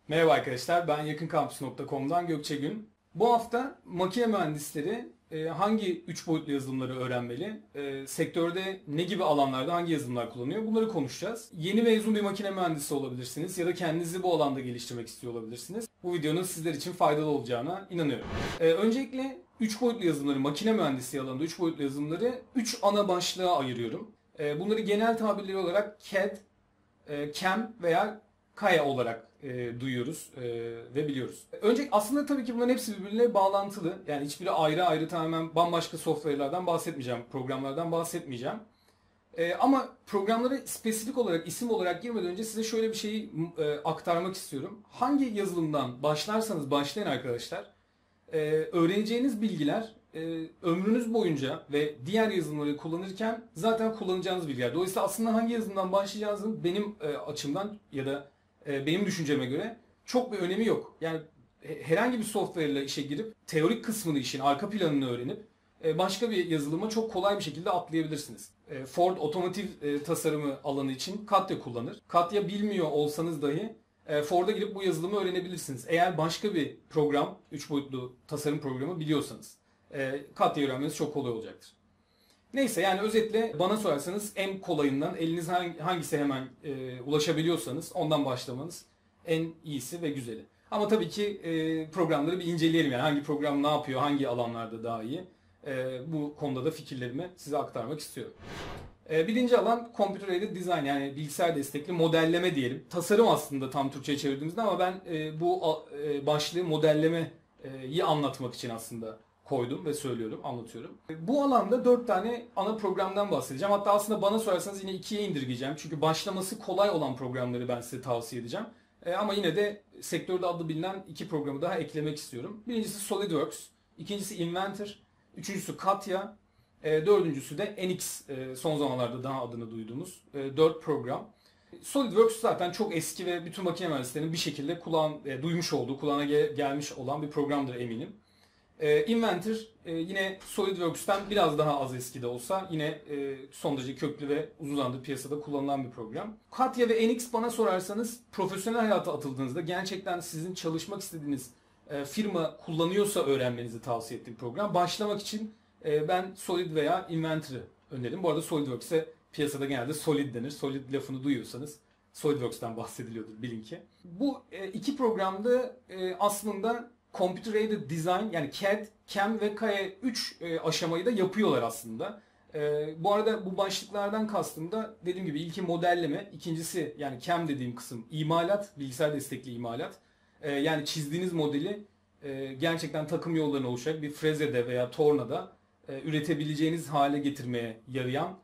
Merhaba arkadaşlar, ben yakınkampüs.com'dan Gökçe Gün. Bu hafta makine mühendisleri hangi 3 boyutlu yazılımları öğrenmeli, sektörde ne gibi alanlarda hangi yazılımlar kullanıyor bunları konuşacağız. Yeni mezun bir makine mühendisi olabilirsiniz ya da kendinizi bu alanda geliştirmek istiyor olabilirsiniz. Bu videonun sizler için faydalı olacağına inanıyorum. Öncelikle 3 boyutlu yazılımları, makine mühendisliği alanında 3 boyutlu yazılımları 3 ana başlığa ayırıyorum. Bunları genel tabirleri olarak CAD, CAM veya Kaya olarak duyuyoruz ve biliyoruz. Önce aslında tabii ki bunların hepsi birbirine bağlantılı. Yani hiçbiri ayrı ayrı tamamen bambaşka software'lardan bahsetmeyeceğim, programlardan bahsetmeyeceğim. Ama programlara spesifik olarak, isim olarak girmeden önce size şöyle bir şeyi aktarmak istiyorum. Hangi yazılımdan başlarsanız başlayın arkadaşlar. Öğreneceğiniz bilgiler ömrünüz boyunca ve diğer yazılımları kullanırken zaten kullanacağınız bilgiler. Dolayısıyla aslında hangi yazılımdan başlayacağınızın benim açımdan ya da benim düşünceme göre çok bir önemi yok. Yani herhangi bir software ile işe girip teorik kısmını işin arka planını öğrenip başka bir yazılıma çok kolay bir şekilde atlayabilirsiniz. Ford otomotiv tasarımı alanı için CATIA kullanır. CATIA bilmiyor olsanız dahi Ford'a girip bu yazılımı öğrenebilirsiniz. Eğer başka bir program, 3 boyutlu tasarım programı biliyorsanız. CATIA öğrenmeniz çok kolay olacaktır. Neyse yani özetle bana sorarsanız en kolayından eliniz hangisi hemen ulaşabiliyorsanız ondan başlamanız en iyisi ve güzeli. Ama tabii ki programları bir inceleyelim yani hangi program ne yapıyor, hangi alanlarda daha iyi. Bu konuda da fikirlerimi size aktarmak istiyorum. Birinci alan Computer Aided Design yani bilgisayar destekli modelleme diyelim. Tasarım aslında tam Türkçe'ye çevirdiğimizde ama ben bu başlığı modellemeyi anlatmak için aslında koydum ve söylüyorum, anlatıyorum. Bu alanda 4 tane ana programdan bahsedeceğim. Hatta aslında bana sorarsanız yine 2'ye indirgeyeceğim. Çünkü başlaması kolay olan programları ben size tavsiye edeceğim. Ama yine de sektörde adı bilinen 2 programı daha eklemek istiyorum. Birincisi SolidWorks, ikincisi Inventor, üçüncüsü CATIA, dördüncüsü de NX, son zamanlarda daha adını duyduğumuz 4 program. SolidWorks zaten çok eski ve bütün makine mühendislerinin bir şekilde duymuş olduğu, kulağına gelmiş olan bir programdır eminim. Inventor yine SolidWorks'ten biraz daha az eski de olsa yine son derece köklü ve uzun zamandır piyasada kullanılan bir program. CATIA ve NX bana sorarsanız profesyonel hayata atıldığınızda gerçekten sizin çalışmak istediğiniz firma kullanıyorsa öğrenmenizi tavsiye ettiğim program. Başlamak için ben Solid veya Inventor'ı öneririm. Bu arada SolidWorks'e piyasada genelde Solid denir. Solid lafını duyuyorsanız SolidWorks'ten bahsediliyordur bilin ki. Bu iki programda aslında Computer Aided Design yani CAD, CAM ve Kaya 3 aşamayı da yapıyorlar aslında. Bu arada bu başlıklardan kastım da dediğim gibi ilki modelleme, ikincisi yani CAM dediğim kısım imalat, bilgisayar destekli imalat. Yani çizdiğiniz modeli gerçekten takım yollarına oluşarak bir frezede veya tornada üretebileceğiniz hale getirmeye yarayan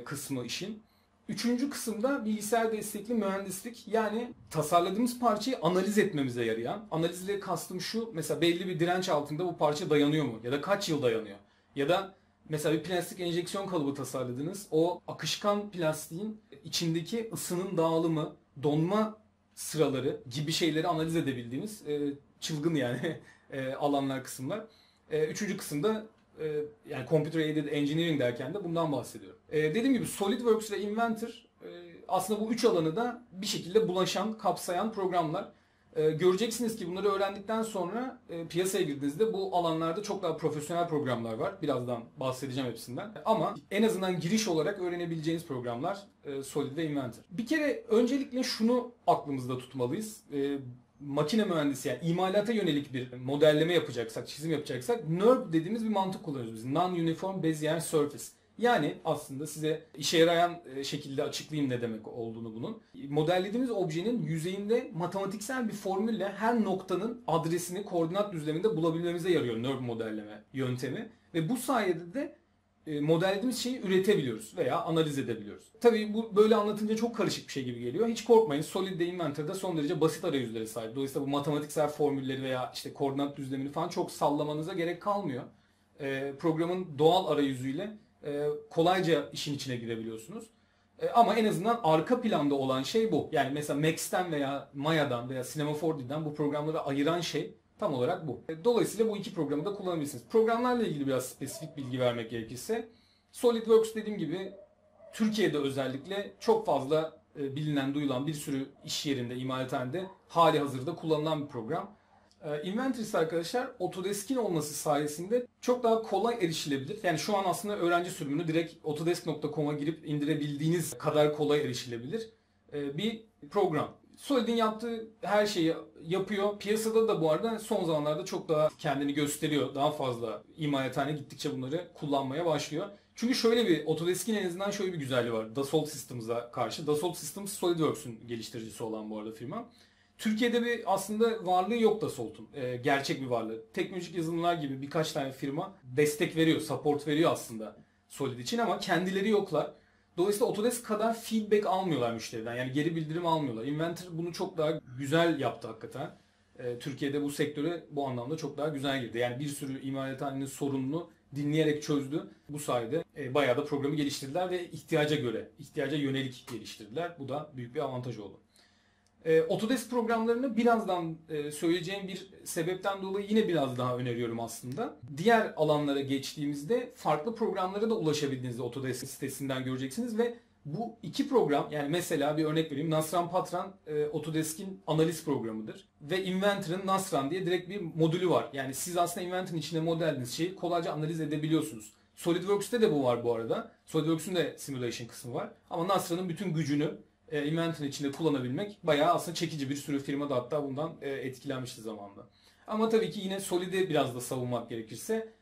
kısmı işin. Üçüncü kısımda bilgisayar destekli mühendislik yani tasarladığımız parçayı analiz etmemize yarayan. Analizle kastım şu mesela belli bir direnç altında bu parça dayanıyor mu? Ya da kaç yıl dayanıyor? Ya da mesela bir plastik enjeksiyon kalıbı tasarladınız. O akışkan plastiğin içindeki ısının dağılımı, donma sıraları gibi şeyleri analiz edebildiğimiz çılgın yani alanlar kısımlar. Üçüncü kısımda yani Computer Aided Engineering derken de bundan bahsediyorum. Dediğim gibi SolidWorks ve Inventor aslında bu üç alanı da bir şekilde bulaşan, kapsayan programlar. Göreceksiniz ki bunları öğrendikten sonra piyasaya girdiğinizde bu alanlarda çok daha profesyonel programlar var. Birazdan bahsedeceğim hepsinden. Ama en azından giriş olarak öğrenebileceğiniz programlar Solid ve Inventor. Bir kere öncelikle şunu aklımızda tutmalıyız. Makine mühendisi yani imalata yönelik bir modelleme yapacaksak, çizim yapacaksak NURB dediğimiz bir mantık kullanıyoruz biz. Non-Uniform Bezier Surface. Yani aslında size işe yarayan şekilde açıklayayım ne demek olduğunu bunun. Modellediğimiz objenin yüzeyinde matematiksel bir formülle her noktanın adresini koordinat düzleminde bulabilmemize yarıyor NURB modelleme yöntemi. Ve bu sayede de modellediğimiz şeyi üretebiliyoruz veya analiz edebiliyoruz. Tabii bu böyle anlatınca çok karışık bir şey gibi geliyor. Hiç korkmayın. Solid ve Inventor'da son derece basit arayüzlere sahip. Dolayısıyla bu matematiksel formülleri veya işte koordinat düzlemini falan çok sallamanıza gerek kalmıyor. Programın doğal arayüzüyle kolayca işin içine girebiliyorsunuz. Ama en azından arka planda olan şey bu. Yani mesela Max'ten veya Maya'dan veya Cinema 4D'den bu programları ayıran şey tam olarak bu. Dolayısıyla bu iki programı da kullanabilirsiniz. Programlarla ilgili biraz spesifik bilgi vermek gerekirse SolidWorks dediğim gibi Türkiye'de özellikle çok fazla bilinen, duyulan bir sürü iş yerinde, imalathanede hali hazırda kullanılan bir program. Inventor ise arkadaşlar Autodesk'in olması sayesinde çok daha kolay erişilebilir. Yani şu an aslında öğrenci sürümünü direkt autodesk.com'a girip indirebildiğiniz kadar kolay erişilebilir bir program. Solid'in yaptığı her şeyi yapıyor. Piyasada da bu arada son zamanlarda çok daha kendini gösteriyor. Daha fazla imalathane gittikçe bunları kullanmaya başlıyor. Çünkü şöyle bir Autodesk'in en azından şöyle bir güzelliği var. Dassault Systems'a karşı. Dassault Systems SolidWorks'un geliştiricisi olan bu arada firma. Türkiye'de bir aslında varlığı yok Dassault'un. Gerçek bir varlığı. Teknolojik yazılımlar gibi birkaç tane firma destek veriyor, support veriyor aslında Solid için ama kendileri yoklar. Dolayısıyla Autodesk kadar feedback almıyorlar müşteriden. Yani geri bildirim almıyorlar. Inventor bunu çok daha güzel yaptı hakikaten. Türkiye'de bu sektöre bu anlamda çok daha güzel girdi. Yani bir sürü imalathanenin sorununu dinleyerek çözdü. Bu sayede bayağı da programı geliştirdiler ve ihtiyaca yönelik geliştirdiler. Bu da büyük bir avantaj oldu. Autodesk programlarını birazdan söyleyeceğim bir sebepten dolayı yine biraz daha öneriyorum aslında. Diğer alanlara geçtiğimizde farklı programlara da ulaşabildiğinizde Autodesk sitesinden göreceksiniz ve bu iki program, yani mesela bir örnek vereyim. Nasran Patran Autodesk'in analiz programıdır ve Inventor'ın Nasran diye direkt bir modülü var. Yani siz aslında Inventor'ın içinde modeliniz şeyi kolayca analiz edebiliyorsunuz. SolidWorks'te de bu var bu arada. SolidWorks'un da simulation kısmı var. Ama Nasran'ın bütün gücünü Inventor'ın içinde kullanabilmek bayağı aslında çekici. Bir sürü firma da hatta bundan etkilenmişti zamanında. Ama tabii ki yine Solid'i biraz da savunmak gerekirse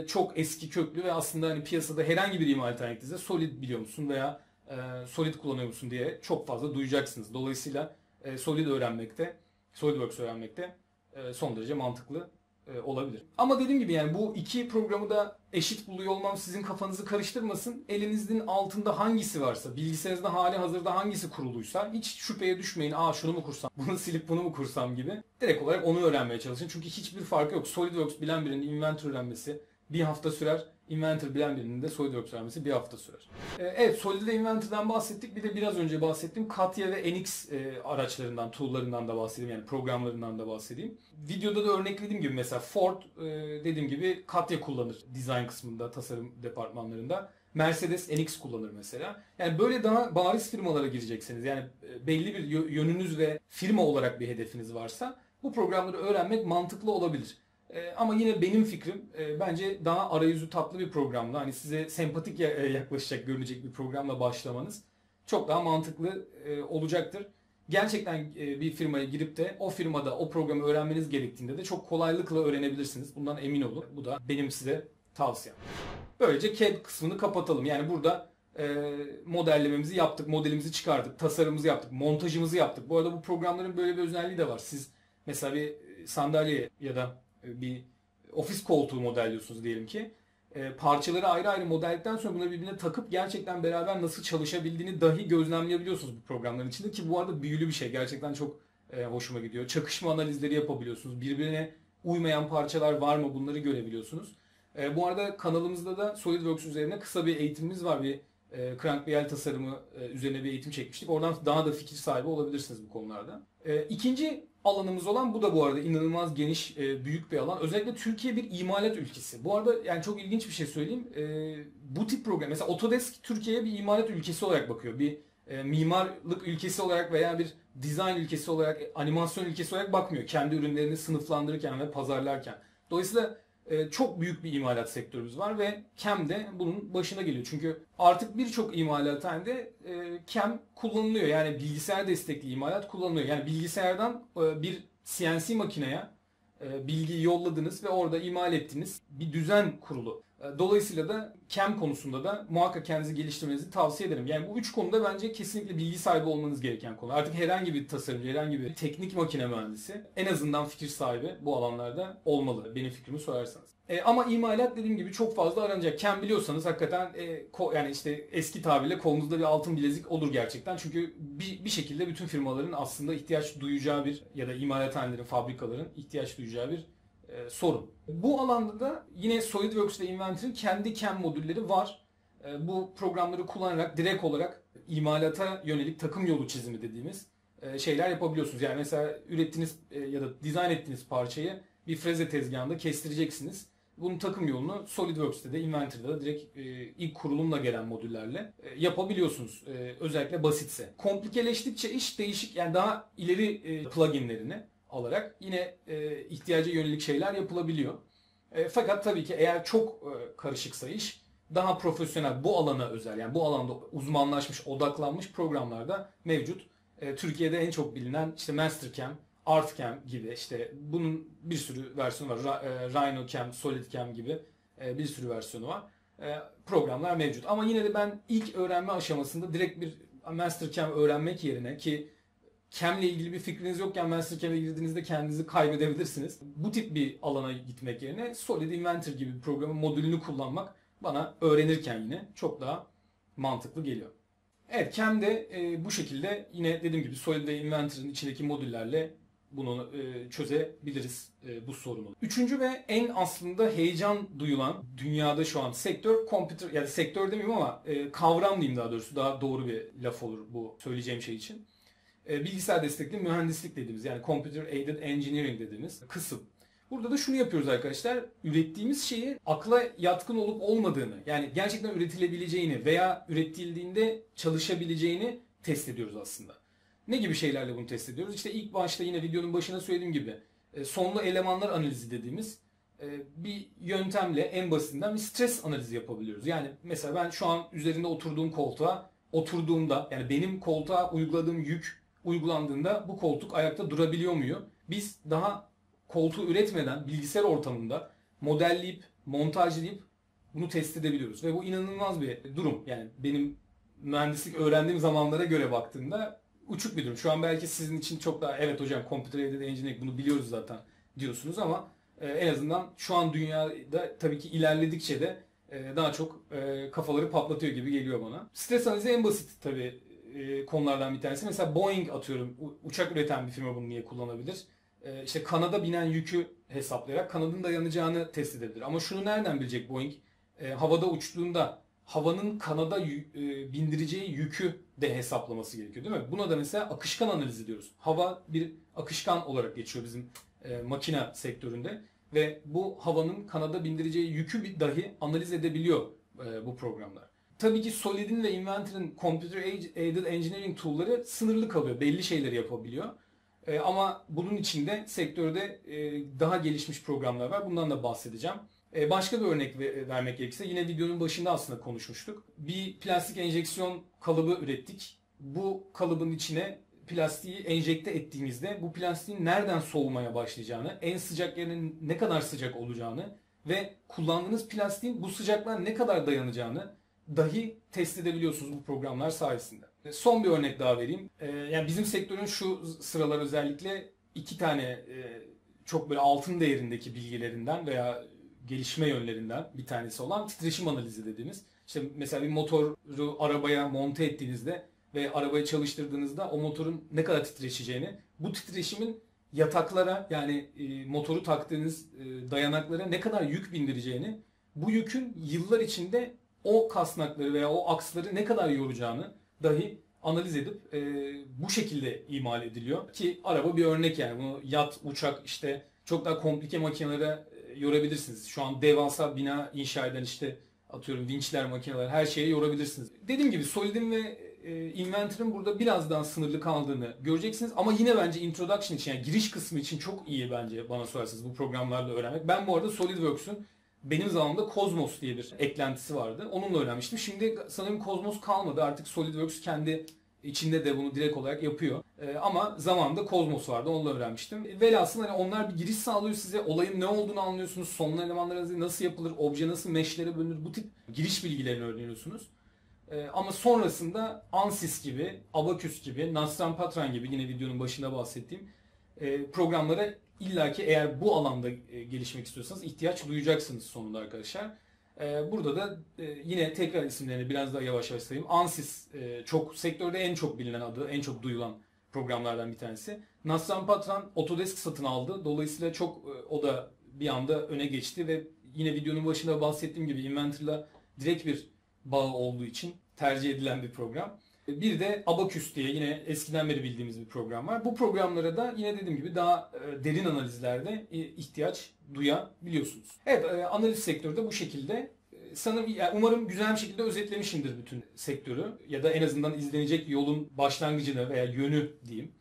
çok eski köklü ve aslında hani piyasada herhangi bir imalathane gittiğinizde Solid biliyor musun veya Solid kullanıyor musun diye çok fazla duyacaksınız. Dolayısıyla SolidWorks öğrenmekte son derece mantıklı olabilir. Ama dediğim gibi yani bu iki programı da eşit buluyor olmam sizin kafanızı karıştırmasın. Elinizin altında hangisi varsa, bilgisayarınızda hali hazırda hangisi kuruluysa hiç şüpheye düşmeyin. Şunu mu kursam, bunu silip bunu mu kursam gibi. Direkt olarak onu öğrenmeye çalışın. Çünkü hiçbir farkı yok. SolidWorks bilen birinin Inventor öğrenmesi bir hafta sürer. Inventor bilen birinin de SolidWorks öğrenmesi bir hafta sürer. Evet, Solid'de Inventor'dan bahsettik. Bir de biraz önce bahsettiğim Katya ve NX araçlarından, tool'larından da bahsedeyim. Yani programlarından da bahsedeyim. Videoda da örneklediğim gibi mesela Ford dediğim gibi Katya kullanır design kısmında, tasarım departmanlarında. Mercedes NX kullanır mesela. Yani böyle daha bariz firmalara gireceksiniz. Yani belli bir yönünüz ve firma olarak bir hedefiniz varsa bu programları öğrenmek mantıklı olabilir. Ama yine benim fikrim bence daha arayüzü tatlı bir programla, hani size sempatik yaklaşacak, görünecek bir programla başlamanız çok daha mantıklı olacaktır. Gerçekten bir firmaya girip de o firmada o programı öğrenmeniz gerektiğinde de çok kolaylıkla öğrenebilirsiniz. Bundan emin olun. Bu da benim size tavsiyem. Böylece CAD kısmını kapatalım. Yani burada modellememizi yaptık, modelimizi çıkardık, tasarımımızı yaptık, montajımızı yaptık. Bu arada bu programların böyle bir özelliği de var. Siz mesela bir sandalye ya da bir ofis koltuğu modelliyorsunuz diyelim ki. Parçaları ayrı ayrı modelledikten sonra bunları birbirine takıp gerçekten beraber nasıl çalışabildiğini dahi gözlemleyebiliyorsunuz bu programların içinde ki bu arada büyülü bir şey. Gerçekten çok hoşuma gidiyor. Çakışma analizleri yapabiliyorsunuz. Birbirine uymayan parçalar var mı bunları görebiliyorsunuz. Bu arada kanalımızda da SolidWorks üzerine kısa bir eğitimimiz var. Bir Crank tasarımı üzerine bir eğitim çekmiştik. Oradan daha da fikir sahibi olabilirsiniz bu konularda. İkinci alanımız olan bu da bu arada inanılmaz geniş, büyük bir alan. Özellikle Türkiye bir imalat ülkesi. Bu arada yani çok ilginç bir şey söyleyeyim. Bu tip program, mesela Autodesk Türkiye'ye bir imalat ülkesi olarak bakıyor. Bir mimarlık ülkesi olarak veya bir design ülkesi olarak, animasyon ülkesi olarak bakmıyor. Kendi ürünlerini sınıflandırırken ve pazarlarken. Dolayısıyla çok büyük bir imalat sektörümüz var ve CAM de bunun başına geliyor. Çünkü artık birçok imalathanede CAM kullanılıyor. Yani bilgisayar destekli imalat kullanılıyor. Yani bilgisayardan bir CNC makineye bilgiyi yolladınız ve orada imal ettiniz. Bir düzen kurulu. Dolayısıyla da CAM konusunda da muhakkak kendinizi geliştirmenizi tavsiye ederim. Yani bu üç konuda bence kesinlikle bilgi sahibi olmanız gereken konu. Artık herhangi bir tasarımcı, herhangi bir teknik makine mühendisi en azından fikir sahibi bu alanlarda olmalı. Benim fikrimi sorarsanız. Ama imalat dediğim gibi çok fazla aranacak. CAM biliyorsanız hakikaten yani işte eski tabirle kolunuzda bir altın bilezik olur gerçekten. Çünkü bir şekilde bütün firmaların aslında ihtiyaç duyacağı bir ya da imalathanelerin, fabrikaların ihtiyaç duyacağı bir sorun. Bu alanda da yine SolidWorks ve Inventor'ın kendi CAM modülleri var. Bu programları kullanarak direkt olarak imalata yönelik takım yolu çizimi dediğimiz şeyler yapabiliyorsunuz. Yani mesela ürettiğiniz ya da dizayn ettiğiniz parçayı bir freze tezgahında kestireceksiniz. bunun takım yolunu SolidWorks'te de Inventor'da da direkt ilk kurulumla gelen modüllerle yapabiliyorsunuz. Özellikle basitse. Komplikeleştikçe iş değişik, yani daha ileri pluginlerini alarak yine ihtiyaca yönelik şeyler yapılabiliyor. Fakat tabii ki eğer çok karışıksa iş, daha profesyonel, bu alana özel, yani bu alanda uzmanlaşmış, odaklanmış programlarda mevcut. Türkiye'de en çok bilinen işte Mastercam, ArtCam gibi, işte bunun bir sürü versiyonu var. RhinoCam, SolidCam gibi bir sürü versiyonu var. Programlar mevcut. Ama yine de ben ilk öğrenme aşamasında direkt bir Mastercam öğrenmek yerine, ki Cam ile ilgili bir fikriniz yokken Mastercam'e girdiğinizde kendinizi kaybedebilirsiniz. Bu tip bir alana gitmek yerine Solid Inventor gibi bir programın modülünü kullanmak bana öğrenirken yine çok daha mantıklı geliyor. Evet, Cam'de bu şekilde yine dediğim gibi Solid ve Inventor'ın içindeki modüllerle bunu çözebiliriz bu sorunu. Üçüncü ve en aslında heyecan duyulan dünyada şu an sektör computer, yani sektör demeyeyim ama kavram diyeyim daha doğrusu, daha doğru bir laf olur bu söyleyeceğim şey için. Bilgisayar destekli mühendislik dediğimiz, yani Computer Aided Engineering dediğimiz kısım. Burada da şunu yapıyoruz arkadaşlar. Ürettiğimiz şeyi akla yatkın olup olmadığını, yani gerçekten üretilebileceğini veya üretildiğinde çalışabileceğini test ediyoruz aslında. Ne gibi şeylerle bunu test ediyoruz? İşte ilk başta yine videonun başına söylediğim gibi sonlu elemanlar analizi dediğimiz bir yöntemle en basitinden bir stres analizi yapabiliyoruz. Yani mesela ben şu an üzerinde oturduğum koltuğa oturduğumda, yani benim koltuğa uyguladığım yük uygulandığında bu koltuk ayakta durabiliyor mu? Biz daha koltuğu üretmeden bilgisayar ortamında modelleyip, montajlayıp bunu test edebiliyoruz. Ve bu inanılmaz bir durum. Yani benim mühendislik öğrendiğim zamanlara göre baktığımda uçuk bir durum. Şu an belki sizin için çok daha, evet hocam Computer Aided Engineering bunu biliyoruz zaten diyorsunuz ama en azından şu an dünyada tabii ki ilerledikçe de daha çok kafaları patlatıyor gibi geliyor bana. Stres analizi en basit tabii konulardan bir tanesi. Mesela Boeing, atıyorum, uçak üreten bir firma bunu niye kullanabilir? İşte kanada binen yükü hesaplayarak kanadın dayanacağını test edebilir. Ama şunu nereden bilecek Boeing? Havada uçtuğunda havanın kanada bindireceği yükü de hesaplaması gerekiyor, değil mi? Buna da mesela akışkan analizi diyoruz. Hava bir akışkan olarak geçiyor bizim makine sektöründe ve bu havanın kanada bindireceği yükü dahi analiz edebiliyor bu programlar. Tabii ki Solid'in ve Inventor'ın Computer Aided Engineering tool'ları sınırlı kalıyor. Belli şeyleri yapabiliyor. Ama bunun içinde sektörde daha gelişmiş programlar var. Bundan da bahsedeceğim. Başka bir örnek vermek gerekirse yine videonun başında aslında konuşmuştuk. Bir plastik enjeksiyon kalıbı ürettik. Bu kalıbın içine plastiği enjekte ettiğimizde bu plastiğin nereden soğumaya başlayacağını, en sıcak yerinin ne kadar sıcak olacağını ve kullandığınız plastiğin bu sıcaklığa ne kadar dayanacağını dahi test edebiliyorsunuz bu programlar sayesinde. Son bir örnek daha vereyim. Yani bizim sektörün şu sıralar özellikle iki tane çok böyle altın değerindeki bilgilerinden veya gelişme yönlerinden bir tanesi olan titreşim analizi dediğimiz. İşte mesela bir motoru arabaya monte ettiğinizde ve arabayı çalıştırdığınızda o motorun ne kadar titreşeceğini, bu titreşimin yataklara, yani motoru taktığınız dayanaklara ne kadar yük bindireceğini, bu yükün yıllar içinde o kasnakları veya o aksları ne kadar yoracağını dahi analiz edip bu şekilde imal ediliyor. Ki araba bir örnek, yani bunu yat, uçak, işte çok daha komplike makinelere yorabilirsiniz. Şu an devasa bina inşa eden, işte atıyorum vinçler, makineler, her şeye yorabilirsiniz. Dediğim gibi Solid'in ve Inventor'ın burada biraz daha sınırlı kaldığını göreceksiniz. Ama yine bence introduction için, yani giriş kısmı için çok iyi bence, bana sorarsanız, bu programlarla öğrenmek. Ben bu arada SolidWorks'un benim zamanımda Cosmos diye bir eklentisi vardı. Onunla öğrenmiştim. Şimdi sanırım Cosmos kalmadı. Artık SolidWorks kendi içinde de bunu direkt olarak yapıyor. Ama zamanında Cosmos vardı. Onunla öğrenmiştim. Velhasıl hani onlar bir giriş sağlıyor size. Olayın ne olduğunu anlıyorsunuz. Sonlu elemanlar nasıl yapılır? Obje nasıl mesh'lere bölünür? Bu tip giriş bilgilerini öğreniyorsunuz. Ama sonrasında Ansys gibi, Abacus gibi, Nastran Patran gibi, yine videonun başında bahsettiğim programlara illaki, eğer bu alanda gelişmek istiyorsanız, ihtiyaç duyacaksınız sonunda arkadaşlar. Burada da yine tekrar isimlerini biraz daha yavaş yavaş sayayım. Ansys çok sektörde en çok bilinen adı, en çok duyulan programlardan bir tanesi. Nastran Patran Autodesk satın aldı. Dolayısıyla çok o da bir anda öne geçti ve yine videonun başında bahsettiğim gibi Inventor'la direkt bir bağı olduğu için tercih edilen bir program. Bir de Abacus diye yine eskiden beri bildiğimiz bir program var. Bu programlara da yine dediğim gibi daha derin analizlerde ihtiyaç duyabiliyorsunuz. Evet, analiz sektörü de bu şekilde. Sanırım, yani umarım güzel bir şekilde özetlemişimdir bütün sektörü ya da en azından izlenecek yolun başlangıcını veya yönü diyeyim,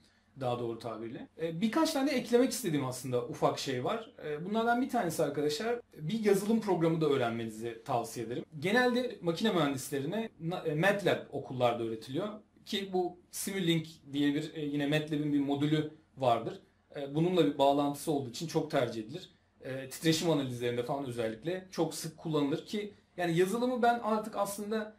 daha doğru tabirle. Birkaç tane eklemek istediğim aslında ufak şey var. Bunlardan bir tanesi arkadaşlar, bir yazılım programı da öğrenmenizi tavsiye ederim. Genelde makine mühendislerine MATLAB okullarda öğretiliyor ki bu Simulink diye bir yine MATLAB'in bir modülü vardır. Bununla bir bağlantısı olduğu için çok tercih edilir. Titreşim analizlerinde falan özellikle çok sık kullanılır ki yani yazılımı ben artık aslında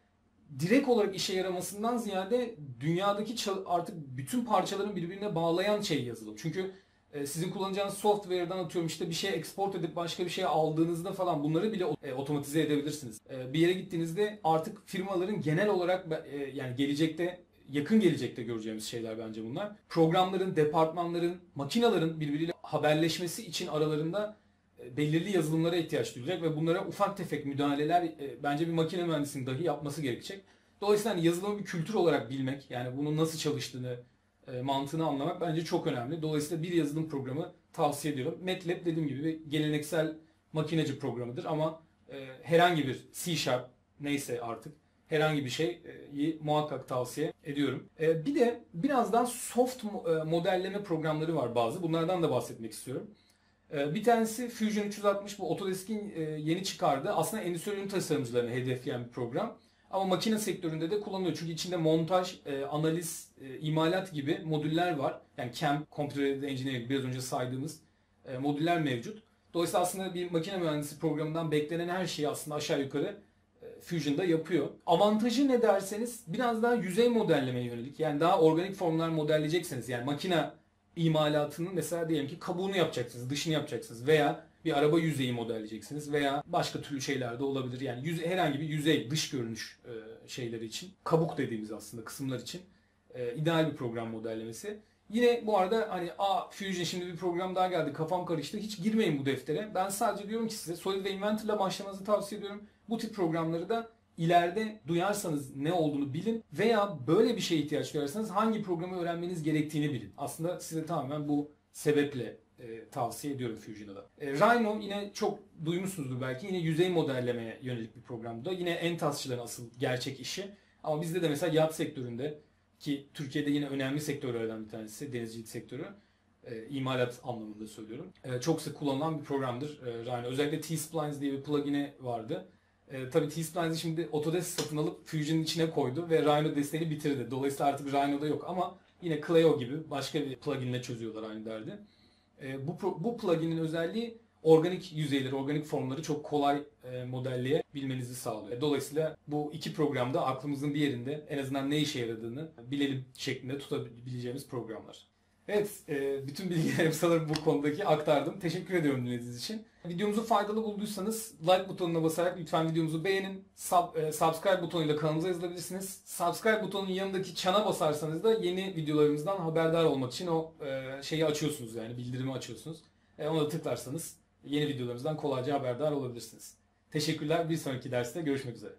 direkt olarak işe yaramasından ziyade dünyadaki artık bütün parçaların birbirine bağlayan şey yazılım. Çünkü sizin kullanacağınız software'dan atıyorum işte bir şey export edip başka bir şey aldığınızda falan bunları bile otomatize edebilirsiniz. Bir yere gittiğinizde artık firmaların genel olarak yani yakın gelecekte göreceğimiz şeyler bence bunlar. Programların, departmanların, makinelerin birbiriyle haberleşmesi için aralarında belirli yazılımlara ihtiyaç duyulacak ve bunlara ufak tefek müdahaleler bence bir makine mühendisinin dahi yapması gerekecek. Dolayısıyla hani yazılımı bir kültür olarak bilmek, yani bunun nasıl çalıştığını, mantığını anlamak bence çok önemli. Dolayısıyla bir yazılım programı tavsiye ediyorum. MATLAB dediğim gibi bir geleneksel makineci programıdır ama herhangi bir C# neyse artık herhangi bir şeyi muhakkak tavsiye ediyorum. Bir de birazdan soft modelleme programları var bazı. Bunlardan da bahsetmek istiyorum. Bir tanesi Fusion 360, bu Autodesk'in yeni çıkardığı, aslında endüstri ürün tasarımcılarını hedefleyen bir program. Ama makine sektöründe de kullanılıyor. Çünkü içinde montaj, analiz, imalat gibi modüller var. Yani CAM, Computer Aided Engineering, biraz önce saydığımız modüller mevcut. Dolayısıyla aslında bir makine mühendisi programından beklenen her şeyi aslında aşağı yukarı Fusion'da yapıyor. Avantajı ne derseniz biraz daha yüzey modellemeye yönelik. Yani daha organik formlar modelleyeceksiniz. Yani makine imalatının mesela diyelim ki kabuğunu yapacaksınız, dışını yapacaksınız veya bir araba yüzeyi modelleyeceksiniz veya başka türlü şeyler de olabilir. Yani herhangi bir yüzey, dış görünüş şeyleri için, kabuk dediğimiz aslında kısımlar için ideal bir program modellemesi. Yine bu arada hani Fusion şimdi bir program daha geldi, kafam karıştı. Hiç girmeyin bu deftere. Ben sadece diyorum ki size Solid ve Inventor ile başlamanızı tavsiye ediyorum. Bu tip programları da ileride duyarsanız ne olduğunu bilin veya böyle bir şeye ihtiyaç duyarsanız hangi programı öğrenmeniz gerektiğini bilin. Aslında size tamamen bu sebeple tavsiye ediyorum Fusion'a da. Rhino yine çok duymuşsunuzdur belki. Yine yüzey modellemeye yönelik bir program bu da. Yine ENTAS'çıların asıl gerçek işi. Ama bizde de mesela yat sektöründe, ki Türkiye'de yine önemli sektörlerden bir tanesi denizcilik sektörü. İmalat anlamında söylüyorum. Çok sık kullanılan bir programdır Rhino. Özellikle T-Splines diye bir plugin'i vardı. Tabii T-Splines'i şimdi Autodesk satın alıp Fusion'ın içine koydu ve Rhino desteğini bitirdi. Dolayısıyla artık Rhino'da yok ama yine Clio gibi başka bir plugin'le çözüyorlar aynı derdi. Bu plugin'in özelliği organik yüzeyleri, organik formları çok kolay modelleyebilmenizi sağlıyor. Dolayısıyla bu iki programda aklımızın bir yerinde en azından ne işe yaradığını bilelim şeklinde tutabileceğimiz programlar. Evet, bütün bilgilerimi sanırım bu konudaki aktardım. Teşekkür ediyorum dinlediğiniz için. Videomuzu faydalı bulduysanız like butonuna basarak lütfen videomuzu beğenin. Subscribe butonuyla kanalımıza yazılabilirsiniz. Subscribe butonunun yanındaki çana basarsanız da yeni videolarımızdan haberdar olmak için o şeyi açıyorsunuz, yani bildirimi açıyorsunuz. Ona da tıklarsanız yeni videolarımızdan kolayca haberdar olabilirsiniz. Teşekkürler. Bir sonraki derste görüşmek üzere.